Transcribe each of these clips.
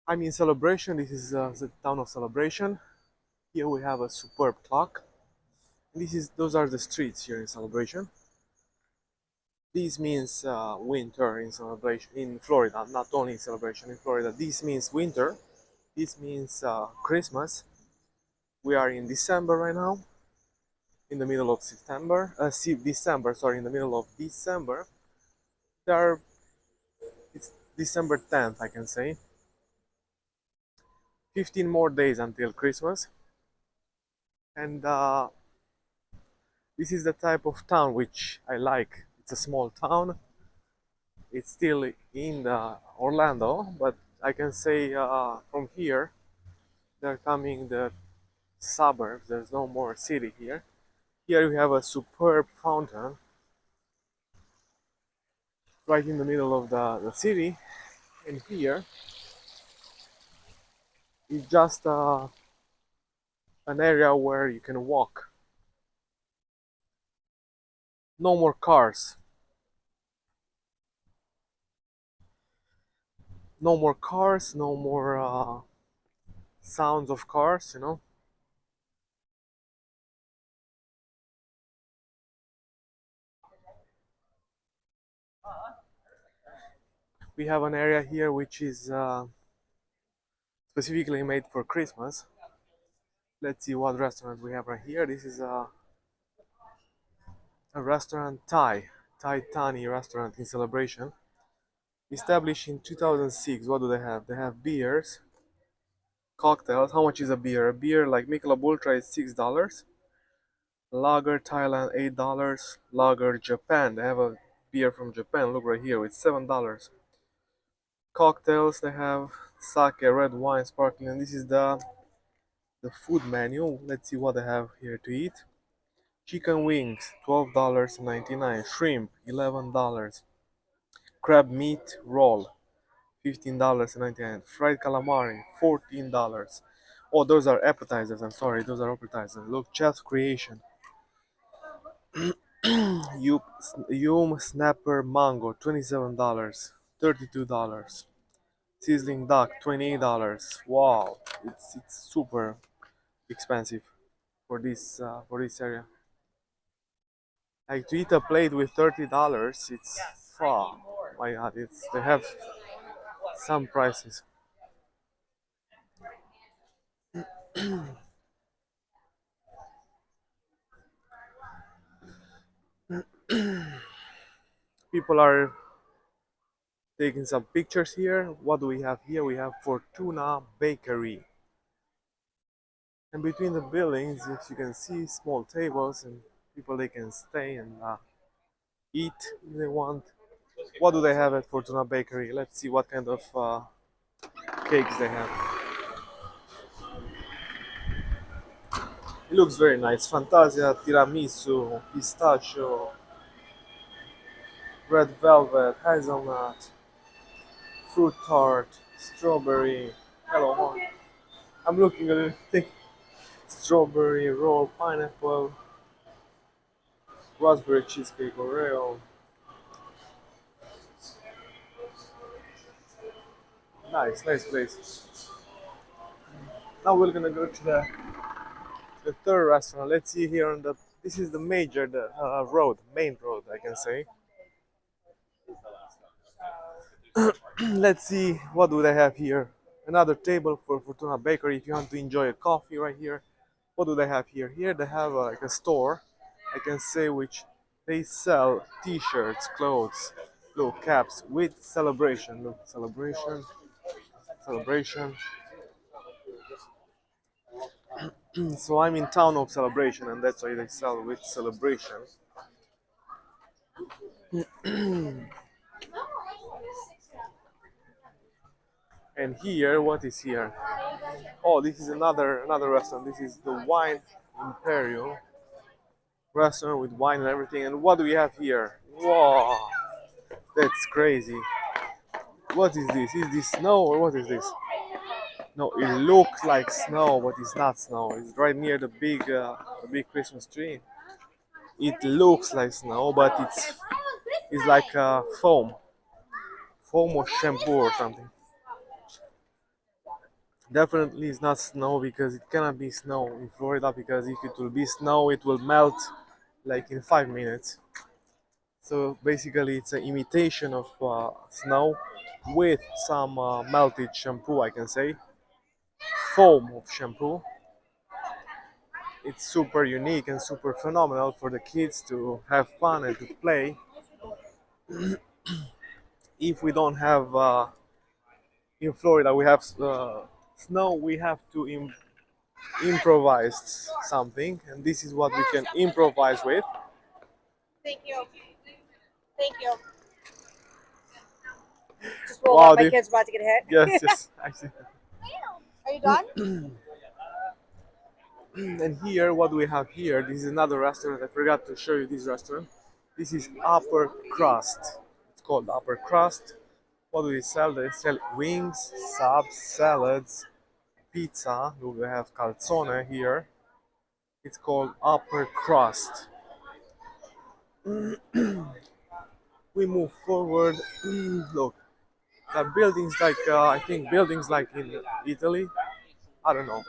I'm in Celebration. This is the town of Celebration. Here we have a superb clock. Those are the streets here in Celebration. This means winter in Celebration in Florida, not only in Celebration in Florida. This means winter. This means Christmas. We are in December right now, in the middle of September. December, sorry, in the middle of December. There are, it's December 10th, I can say. 15 more days until Christmas, and this is the type of town which I like. It's a small town. It's still in Orlando, but I can say from here they're coming the suburbs. There's no more city here. Here we have a superb fountain right in the middle of the city, and here is just an area where you can walk. No more cars. No more cars. No more sounds of cars. We have an area here which is specifically made for Christmas. Let's see what restaurant we have right here. This is a restaurant, Thai Tani restaurant in Celebration. Established in 2006. What do they have? They have beers, cocktails. How much is a beer? A beer like Michelob Ultra is $6. Lager Thailand $8. Lager Japan. They have a beer from Japan. Look right here, it's $7. Cocktails they have sake, red wine, sparkling. And this is the food menu. Let's see what they have here to eat. Chicken wings, $12.99. Shrimp, $11. Crab meat roll, $15.99. Fried calamari, $14. Oh, those are appetizers. I'm sorry, those are appetizers. Look, chef's creation. Yum snapper mango, $27. $32. Sizzling duck, $28. Wow, it's super expensive for this area. Like to eat a plate with $30, it's far. My God, it's they have some prices. People are taking some pictures here. What do we have here? We have Fortuna Bakery. And between the buildings, if you can see small tables and people they can stay and eat if they want. What do they have at Fortuna Bakery? Let's see what kind of cakes they have. It looks very nice. Fantasia, tiramisu, pistachio, red velvet, hazelnut, fruit tart, strawberry. Hello, hon. I'm looking at it. Think strawberry roll, pineapple, raspberry cheesecake, Oreo. Nice, nice place. Now we're gonna go to the third restaurant. Let's see here on the. This is the major the road, main road, I can say. Let's see what do they have here. Another table for Fortuna Bakery if you want to enjoy a coffee right here. What do they have here? Here they have like a store, I can say, which they sell t-shirts, clothes, look, caps with celebration. Look, celebration, celebration. So I'm in town of Celebration, and that's why they sell with celebration. And here, what is here? Oh, this is another restaurant. This is the Wine Imperial restaurant with wine and everything. And what do we have here? Wow, that's crazy. What is this? Is this snow or what is this? No, it looks like snow, but it's not snow. It's right near the big Christmas tree. It looks like snow, but it's like foam or shampoo or something. Definitely it's not snow because it cannot be snow in Florida because if it will be snow it will melt like in 5 minutes. So basically it's an imitation of snow with some melted shampoo, I can say, foam of shampoo. It's super unique and super phenomenal for the kids to have fun and to play. If we don't have in Florida we have snow, we have to improvise something, and this is what we can improvise with. Thank you. Thank you. Just rolled Wow, up. My kid's about to get yes, hit. yes, actually. Are you done? And here, what do we have here? This is another restaurant. I forgot to show you this restaurant. This is Upper Crust. It's called Upper Crust. What do they sell? They sell wings, subs, salads, pizza. We have calzone here. It's called Upper Crust. We move forward. Look, there are buildings like I think buildings like in Italy. I don't know,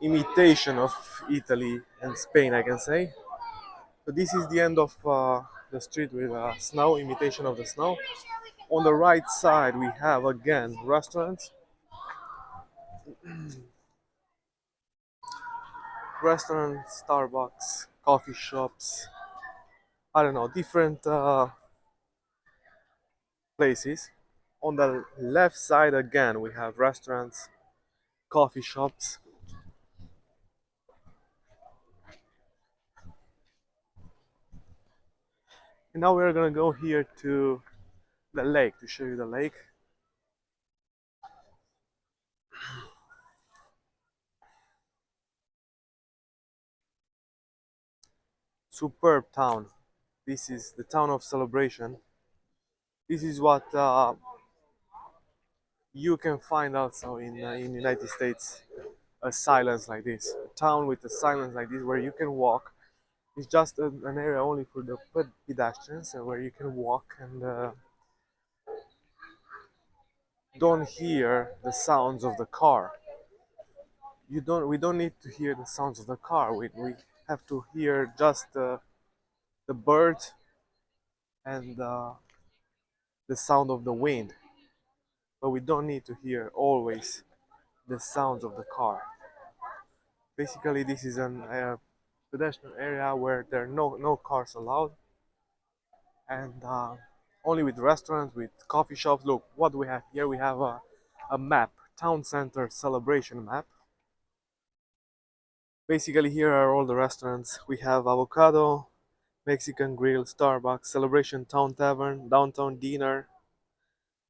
imitation of Italy and Spain, I can say. So this is the end of the street with snow, imitation of the snow. On the right side, we have again restaurants, Starbucks, coffee shops. I don't know, different places. On the left side again, we have restaurants, coffee shops. And now we're gonna go here to the lake to show you the lake. Superb town. This is the town of celebration. This is what you can find also in United States. A silence like this, a town with a silence like this, where you can walk. It's just an area only for the pedestrians, and where you can walk and don't hear the sounds of the car. We don't need to hear the sounds of the car. We have to hear just the birds and the sound of the wind, but we don't need to hear always the sounds of the car. Basically, this is an pedestrian area where there are no cars allowed, and only with restaurants, with coffee shops. Look, what do we have here? We have a map, town center celebration map. Basically, here are all the restaurants. We have Avocado, Mexican Grill, Starbucks, Celebration Town Tavern, Downtown Dinner,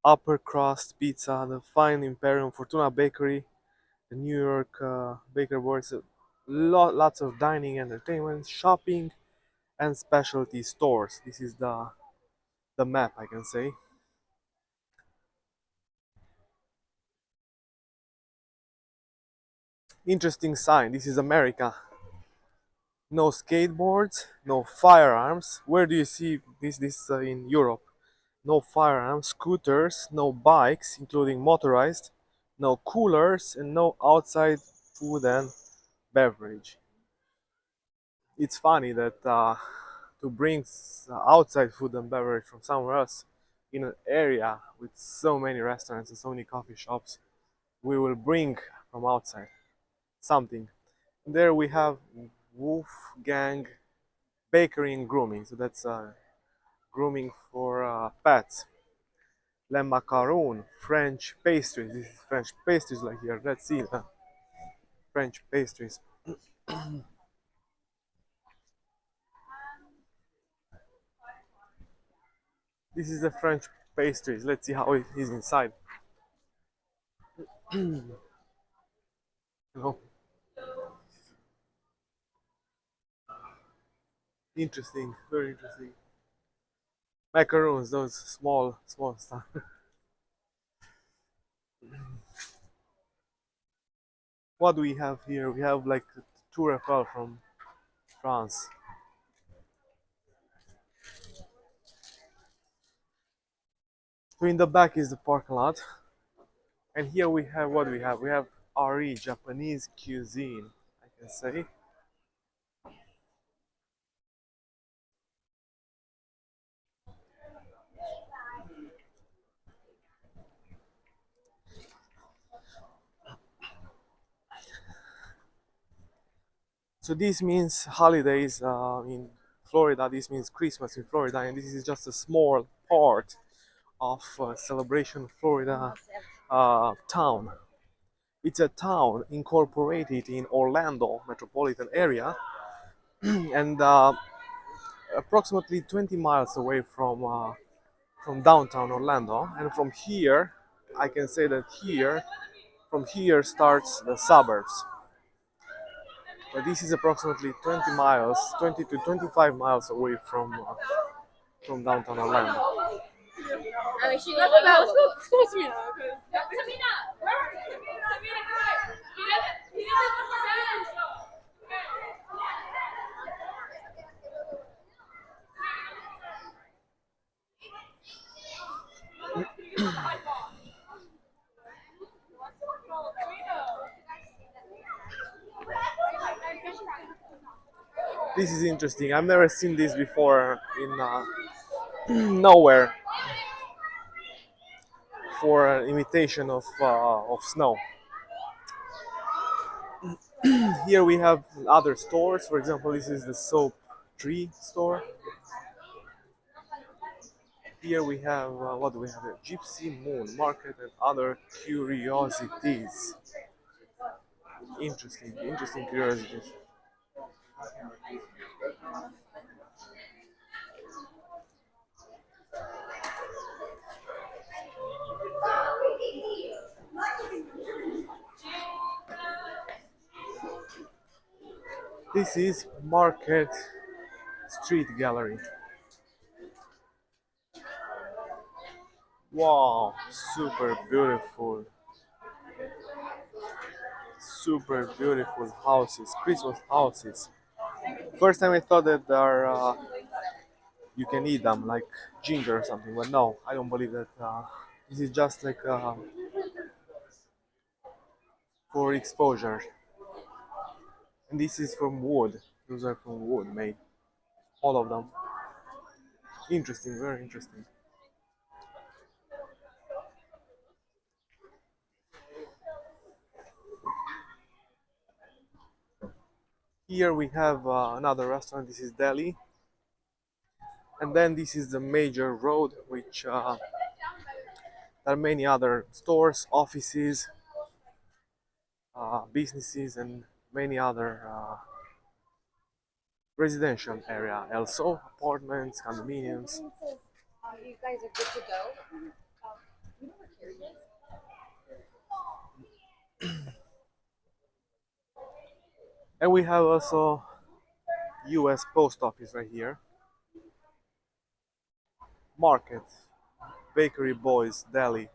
Upper Crust Pizza, the Fine Imperium, Fortuna Bakery, the New York Baker Board. So lots of dining, entertainment, shopping, and specialty stores. This is the map, I can say. Interesting sign. This is America. No skateboards, no firearms. Where do you see this in Europe? No firearms, scooters, no bikes, including motorized, no coolers, and no outside food and beverage. It's funny that to bring outside food and beverage from somewhere else in an area with so many restaurants and so many coffee shops, we will bring from outside something. There we have Wolfgang Bakery and Grooming. So that's grooming for pets. Le Macaron, French pastries. This is French pastries like here. Let's see the French pastries. This is the French pastries. Let's see how it is inside. You know, interesting, very interesting. Macarons, those small stuff. What do we have here? We have like Tour Eiffel from France. So in the back is the parking lot. And here we have what we have. We have RE, Japanese cuisine, I can say. So this means holidays in Florida. This means Christmas in Florida, and this is just a small part of Celebration Florida town. It's a town incorporated in Orlando metropolitan area, and approximately 20 miles away from downtown Orlando. And from here, I can say that from here starts the suburbs. But this is approximately 20 miles, 20 to 25 miles away from downtown Orlando. This is interesting. I've never seen this before in nowhere for an imitation of snow. Here we have other stores. For example, this is the Soap Tree store. Here we have what do we have here? Gypsy Moon Market and other curiosities. Interesting curiosities. This is Market Street Gallery. Wow, super beautiful houses, Christmas houses. First time I thought that there are you can eat them like ginger or something, but no, I don't believe that. This is just like for exposure, and this is from wood. Those are from wood made, all of them. Interesting, very interesting. Here we have another restaurant. This is Delhi, and then this is the major road, which there are many other stores, offices, businesses, and many other residential area. Also, apartments, condominiums, You guys are good to go. and we have also U.S. Post Office right here. Market, Bakery Boys, Delhi.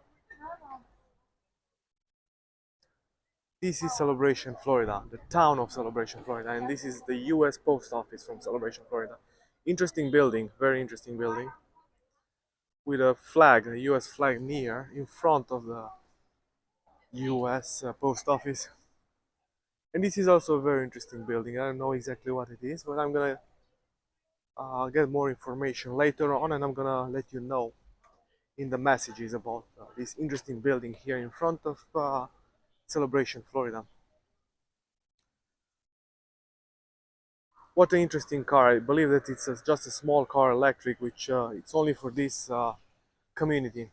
This is Celebration, Florida, the town of Celebration, Florida, and this is the U.S. Post Office from Celebration, Florida. Interesting building, very interesting building, with a flag, the U.S. flag near in front of the U.S. Post Office. And this is also a very interesting building. I don't know exactly what it is, but I'm gonna get more information later on, and I'm gonna let you know in the messages about this interesting building here in front of Celebration, Florida. What an interesting car. I believe that it's just a small car, electric, which it's only for this community.